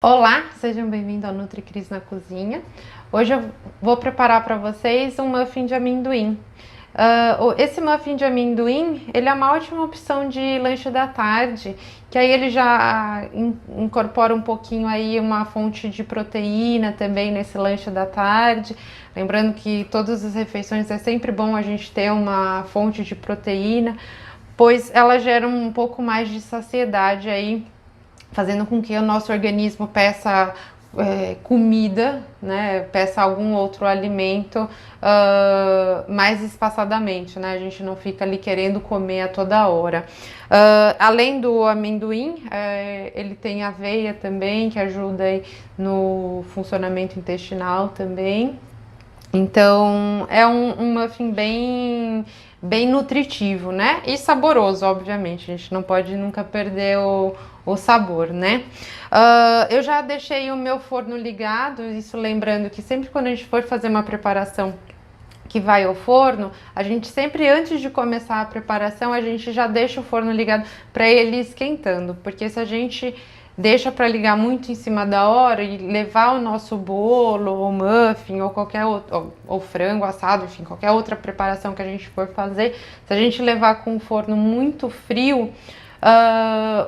Olá, sejam bem-vindos ao NutriCris na Cozinha. Hoje eu vou preparar para vocês um muffin de amendoim. Esse muffin de amendoim, ele é uma ótima opção de lanche da tarde, que aí ele já incorpora um pouquinho aí uma fonte de proteína também nesse lanche da tarde. Lembrando que todas as refeições é sempre bom a gente ter uma fonte de proteína, pois ela gera um pouco mais de saciedade aí, fazendo com que o nosso organismo peça comida, né, peça algum outro alimento mais espaçadamente, né, a gente não fica ali querendo comer a toda hora. Além do amendoim, ele tem aveia também, que ajuda aí no funcionamento intestinal também. Então, é um muffin bem nutritivo, né? E saboroso, obviamente. A gente não pode nunca perder o sabor, né? Eu já deixei o meu forno ligado, isso lembrando que sempre quando a gente for fazer uma preparação que vai ao forno, a gente sempre, antes de começar a preparação, a gente já deixa o forno ligado para ele ir esquentando, porque se a gente deixa para ligar muito em cima da hora e levar o nosso bolo, ou muffin, ou qualquer outro, ou frango assado, enfim, qualquer outra preparação que a gente for fazer, se a gente levar com o forno muito frio,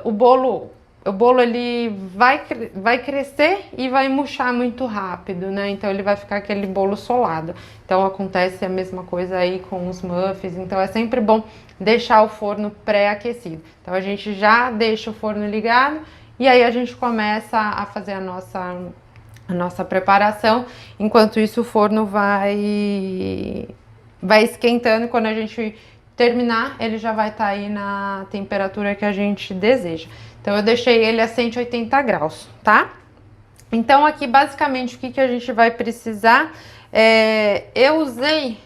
o bolo ele vai crescer e vai murchar muito rápido, né? Então ele vai ficar aquele bolo solado. Então acontece a mesma coisa aí com os muffins. Então é sempre bom deixar o forno pré-aquecido. Então a gente já deixa o forno ligado e aí a gente começa a fazer a nossa preparação. Enquanto isso o forno vai esquentando. Quando a gente terminar, ele já vai estar aí na temperatura que a gente deseja. Então eu deixei ele a 180 graus, tá? Então aqui basicamente o que a gente vai precisar eu usei,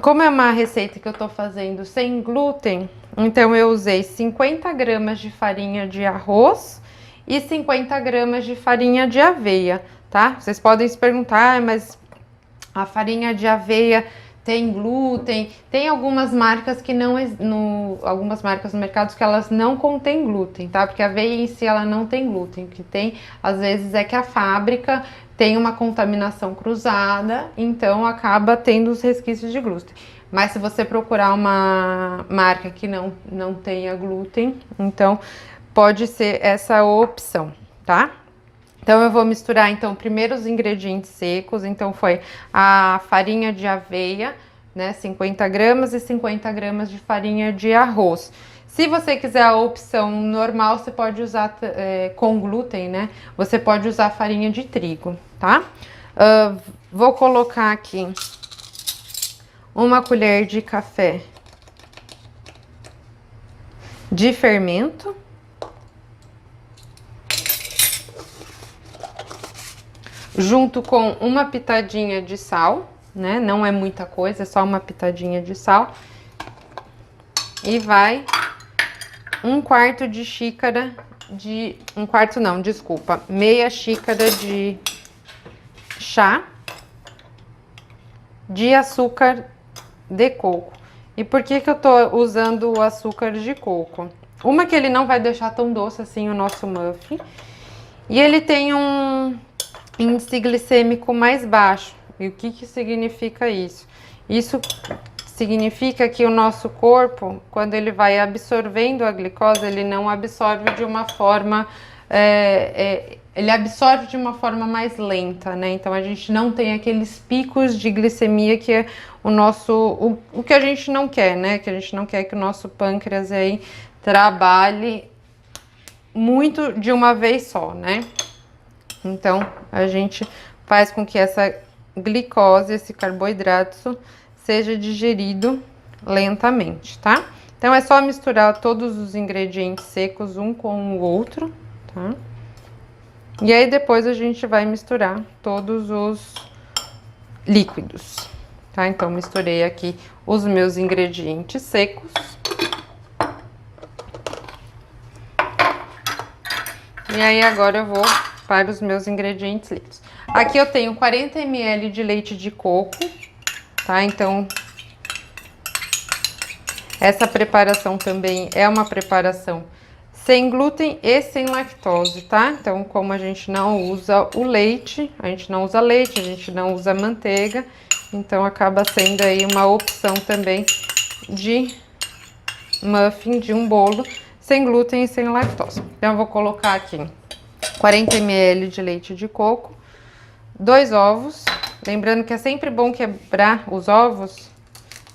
como é uma receita que eu tô fazendo sem glúten, então eu usei 50 gramas de farinha de arroz e 50 gramas de farinha de aveia, tá? Vocês podem se perguntar, mas a farinha de aveia tem glúten, tem algumas marcas que não, algumas marcas no mercado que elas não contêm glúten, tá? Porque a aveia em si ela não tem glúten, o que tem às vezes é que a fábrica tem uma contaminação cruzada, então acaba tendo os resquícios de glúten. Mas se você procurar uma marca que não tenha glúten, então pode ser essa opção, tá? Então eu vou misturar então primeiro os ingredientes secos, então foi a farinha de aveia, né, 50 gramas e 50 gramas de farinha de arroz. Se você quiser a opção normal, você pode usar com glúten, né, você pode usar farinha de trigo, tá? Vou colocar aqui uma colher de café de fermento. Junto com uma pitadinha de sal, né? Não é muita coisa, é só uma pitadinha de sal. E vai um quarto de xícara de... Um quarto não, desculpa. Meia xícara de chá de açúcar de coco. E por que eu tô usando o açúcar de coco? Uma que ele não vai deixar tão doce assim o nosso muffin. E ele tem um índice glicêmico mais baixo. E o que significa isso? Isso significa que o nosso corpo, quando ele vai absorvendo a glicose, ele não absorve de uma forma... ele absorve de uma forma mais lenta, né? Então a gente não tem aqueles picos de glicemia que é o que a gente não quer, né? Que a gente não quer que o nosso pâncreas aí trabalhe muito de uma vez só, né? Então, a gente faz com que essa glicose, esse carboidrato, seja digerido lentamente, tá? Então, é só misturar todos os ingredientes secos um com o outro, tá? E aí, depois a gente vai misturar todos os líquidos, tá? Então, misturei aqui os meus ingredientes secos. E aí, agora eu vou para os meus ingredientes líquidos. Aqui eu tenho 40 ml de leite de coco, tá? Então, essa preparação também é uma preparação sem glúten e sem lactose, tá? Então, como a gente não usa o leite, a gente não usa leite, a gente não usa manteiga, então acaba sendo aí uma opção também de muffin, de um bolo sem glúten e sem lactose. Então, eu vou colocar aqui 40 ml de leite de coco, 2 ovos, lembrando que é sempre bom quebrar os ovos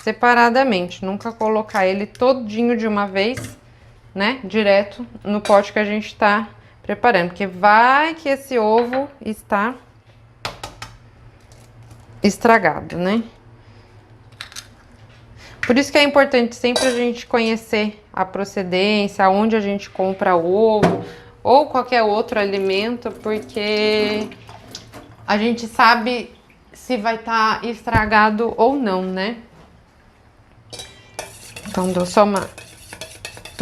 separadamente, nunca colocar ele todinho de uma vez, né, direto no pote que a gente tá preparando, porque vai que esse ovo está estragado, né? Por isso que é importante sempre a gente conhecer a procedência, onde a gente compra o ovo ou qualquer outro alimento, porque a gente sabe se vai estar estragado ou não, né? Então, dou só uma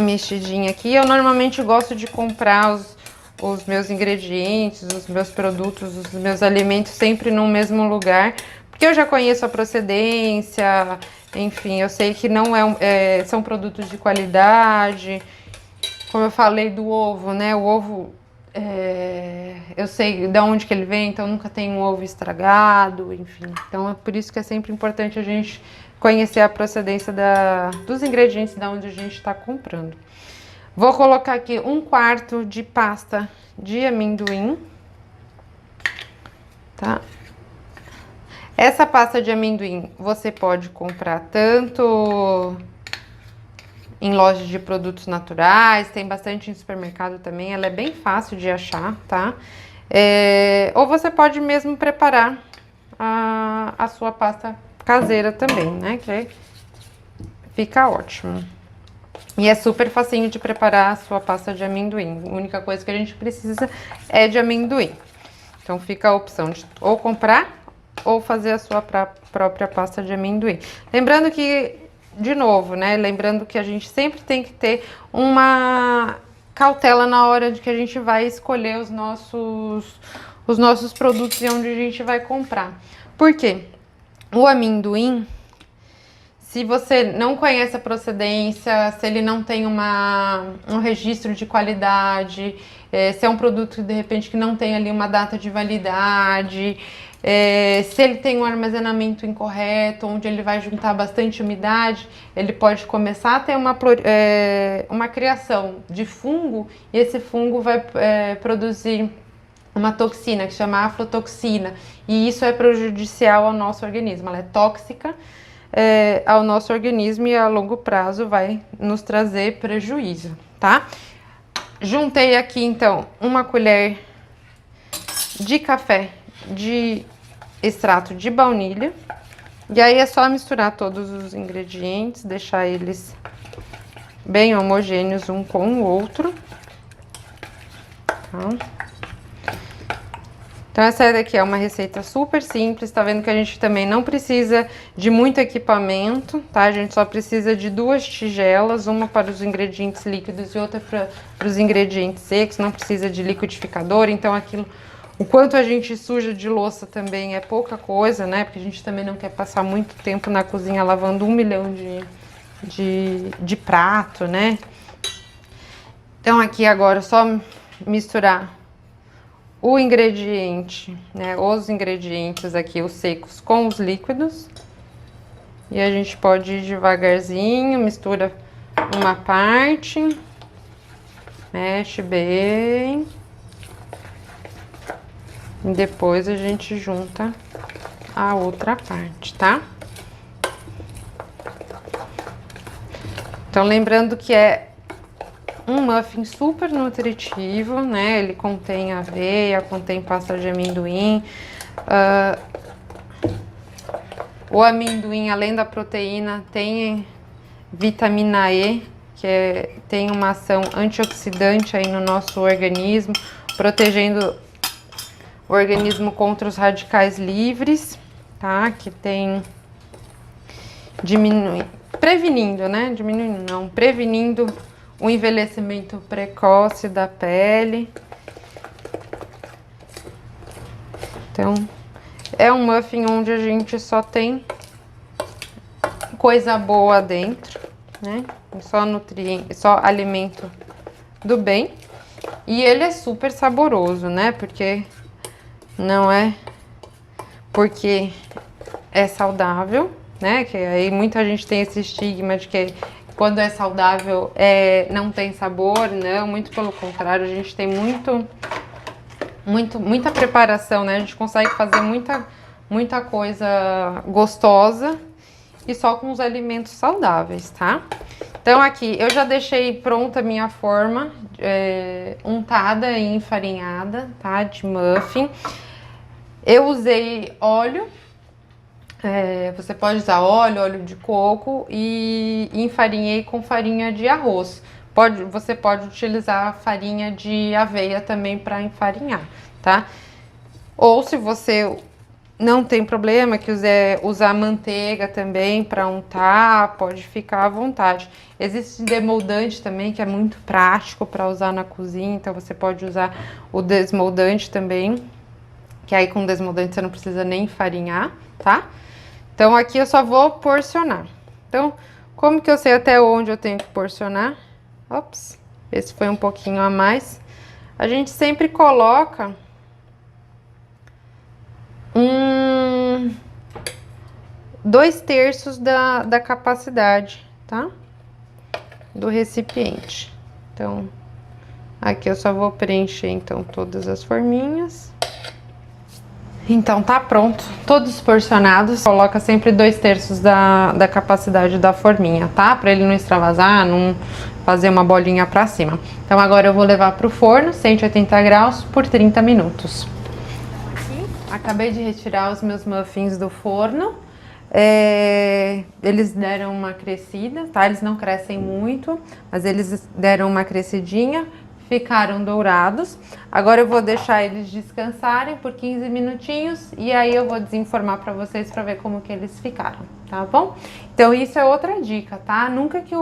mexidinha aqui. Eu normalmente gosto de comprar os meus ingredientes, os meus produtos, os meus alimentos sempre no mesmo lugar, porque eu já conheço a procedência, enfim, eu sei que não são produtos de qualidade. Como eu falei do ovo, né? O ovo, eu sei de onde que ele vem, então nunca tem um ovo estragado, enfim. Então é por isso que é sempre importante a gente conhecer a procedência dos ingredientes da onde a gente está comprando. Vou colocar aqui 1/4 de pasta de amendoim, tá? Essa pasta de amendoim você pode comprar tanto em lojas de produtos naturais, tem bastante em supermercado também, ela é bem fácil de achar, tá? Ou você pode mesmo preparar a sua pasta caseira também, né? Que fica ótimo. E é super facinho de preparar a sua pasta de amendoim. A única coisa que a gente precisa é de amendoim. Então fica a opção de ou comprar ou fazer a sua própria pasta de amendoim. Lembrando que, de novo, né? Lembrando que a gente sempre tem que ter uma cautela na hora de que a gente vai escolher os nossos produtos e onde a gente vai comprar. Por quê? O amendoim, se você não conhece a procedência, se ele não tem um registro de qualidade, se é um produto, de repente, que não tem ali uma data de validade, se ele tem um armazenamento incorreto, onde ele vai juntar bastante umidade, ele pode começar a ter uma criação de fungo, e esse fungo vai produzir uma toxina que se chama aflotoxina, e isso é prejudicial ao nosso organismo, ela é tóxica ao nosso organismo e a longo prazo vai nos trazer prejuízo, tá? Juntei aqui então 1 colher de café de extrato de baunilha, e aí é só misturar todos os ingredientes, deixar eles bem homogêneos um com o outro, tá? Então essa daqui é uma receita super simples, tá vendo que a gente também não precisa de muito equipamento, tá? A gente só precisa de 2 tigelas, uma para os ingredientes líquidos e outra para os ingredientes secos, não precisa de liquidificador, então o quanto a gente suja de louça também é pouca coisa, né? Porque a gente também não quer passar muito tempo na cozinha lavando 1 milhão de prato, né? Então aqui agora é só misturar o ingrediente, né, os ingredientes aqui, os secos com os líquidos. E a gente pode ir devagarzinho, mistura uma parte, mexe bem. E depois a gente junta a outra parte, tá? Então, lembrando que é um muffin super nutritivo, né? Ele contém aveia, contém pasta de amendoim. O amendoim, além da proteína, tem vitamina E, que tem uma ação antioxidante aí no nosso organismo, protegendo o organismo contra os radicais livres, tá? Que tem prevenindo, né? Diminuindo, não, prevenindo o envelhecimento precoce da pele. Então, é um muffin onde a gente só tem coisa boa dentro, né? Só nutriente, só alimento do bem. E ele é super saboroso, né? Porque não é porque é saudável, né? Que aí muita gente tem esse estigma de que quando é saudável não tem sabor, não. Muito pelo contrário, a gente tem muita preparação, né? A gente consegue fazer muita coisa gostosa e só com os alimentos saudáveis, tá? Então aqui eu já deixei pronta a minha forma untada e enfarinhada, tá? De muffin. Eu usei óleo, você pode usar óleo de coco e enfarinhei com farinha de arroz. Você pode utilizar farinha de aveia também para enfarinhar, tá? Ou se você não tem problema, quiser usar manteiga também para untar, pode ficar à vontade. Existe demoldante também, que é muito prático para usar na cozinha, então você pode usar o desmoldante também, que aí com desmoldante você não precisa nem enfarinhar, tá? Então aqui eu só vou porcionar. Então, como que eu sei até onde eu tenho que porcionar? Ops, esse foi um pouquinho a mais. A gente sempre coloca 2/3 da capacidade, tá? Do recipiente. Então, aqui eu só vou preencher, então, todas as forminhas. Então, tá pronto. Todos porcionados. Coloca sempre 2/3 da capacidade da forminha, tá? Pra ele não extravasar, não fazer uma bolinha pra cima. Então, agora eu vou levar pro forno, 180 graus, por 30 minutos. Acabei de retirar os meus muffins do forno. Eles deram uma crescida, tá? Eles não crescem muito, mas eles deram uma crescidinha, ficaram dourados. Agora eu vou deixar eles descansarem por 15 minutinhos e aí eu vou desenformar para vocês para ver como que eles ficaram, tá bom? Então isso é outra dica, tá? Nunca que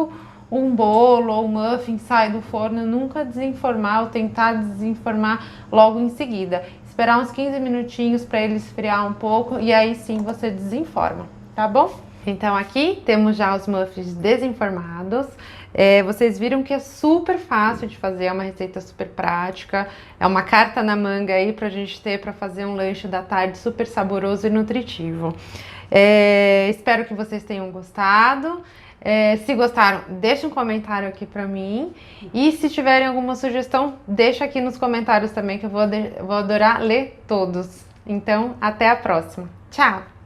um bolo ou um muffin sai do forno, nunca desenformar ou tentar desenformar logo em seguida. Esperar uns 15 minutinhos para ele esfriar um pouco e aí sim você desenforma, tá bom? Então aqui temos já os muffins desenformados. Vocês viram que é super fácil de fazer, é uma receita super prática, é uma carta na manga aí pra gente ter para fazer um lanche da tarde super saboroso e nutritivo. Espero que vocês tenham gostado. Se gostaram, deixa um comentário aqui pra mim. E se tiverem alguma sugestão, deixa aqui nos comentários também, que eu vou adorar ler todos. Então, até a próxima. Tchau!